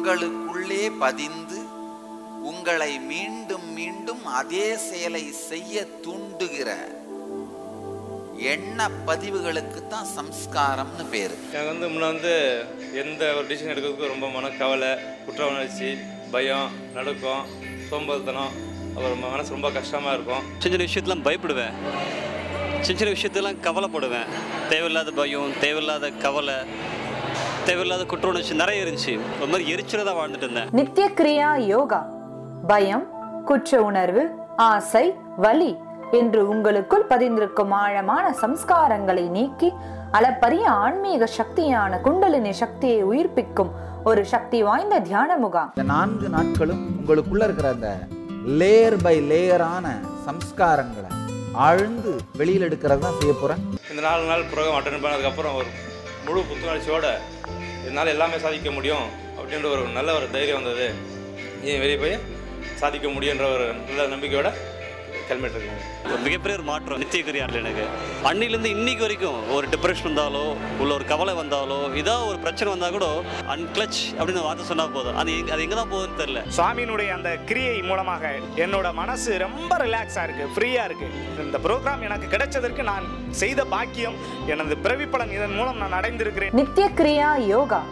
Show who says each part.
Speaker 1: உங்களுக்குள்ளே பதிந்து உங்களை மீண்டும் மீண்டும் அதே செயலை செய்ய தூண்டுகிற எண்ண பதிவுகளுக்கு தான் சம்ஸ்காரம்னு பேரு.
Speaker 2: எனக்கு முன்ன எந்த ஒரு டிசிஷன் எடுக்கிறதுக்கு ரொம்ப மனக்கவலை, குற்ற உணர்ச்சி, பயம், நடுக்கம், சோம்பல்தனம், அப்புறம் மனசு ரொம்ப கஷ்டமாக இருக்கும்.
Speaker 3: சின்ன சின்ன விஷயத்தெல்லாம் பயப்படுவேன், சின்ன சின்ன விஷயத்தெல்லாம் கவலைப்படுவேன். தேவையில்லாத பயம், தேவையில்லாத கவலை, தேவையில்லாத குற்ற உணர்ச்சி நிறைய இருந்துச்சு. ஒரு மாதிரி எரிச்சல தான் வாழ்ந்துட்டு இருந்தேன்.
Speaker 4: நித்திய கிரியா யோகா பயம், குற்ற உணர்வு, ஆசை, வலி என்று உங்களுக்குள் பதிந்திருக்கும் ஆழமான சம்ஸ்காரங்களை நீக்கி அளப்பரிய ஆன்மீக சக்தியான குண்டலினி சக்தியை உயிர்ப்பிக்கும் ஒரு சக்தி வாய்ந்த தியான முகாம்.
Speaker 1: இந்த 4 நாட்களும் உங்களுக்குள்ள இருக்கிற அந்த லேயர் பை லேயரான சம்ஸ்காரங்களை ஆழ்ந்து வெளியில் எடுக்கிறது தான் செய்ய போறேன்.
Speaker 2: இந்த 4 நாள் ப்ரோக்ராம் அட்டெண்ட் பண்ணதுக்கப்புறம் ஒரு முழு புத்துணர்ச்சியோட என்னால் எல்லாமே சாதிக்க முடியும் அப்படின்ற ஒரு நல்ல ஒரு தைரியம் வந்தது. வெளியே போய் சாதிக்க முடியுன்ற ஒரு நல்ல நம்பிக்கையோட கிளம்பிட்டு இருக்காங்க.
Speaker 3: ஒரு மிகப்பெரிய ஒரு மாற்றம் நித்திய கிரியாவில் எனக்கு. அன்னிலேருந்து இன்னைக்கு வரைக்கும் ஒரு டிப்ரெஷன் வந்தாலோ உள்ள ஒரு கவலை வந்தாலோ ஏதாவது ஒரு பிரச்சனை வந்தால் கூட அன்கிளச் அப்படின்னு வார்த்தை சொன்னால் போதும். அது எங்கே தான் போகுதுன்னு தெரியல.
Speaker 5: சுவாமியினுடைய அந்த கிரியை மூலமாக என்னோட மனசு ரொம்ப ரிலாக்ஸாக இருக்குது, ஃப்ரீயாக இருக்குது. இந்த ப்ரோக்ராம் எனக்கு கிடைச்சதற்கு நான் செய்த பாக்கியம், எனது பிறவி பலன் இதன் மூலம் நான் அடைந்திருக்கிறேன்.
Speaker 4: நித்திய கிரியா யோகா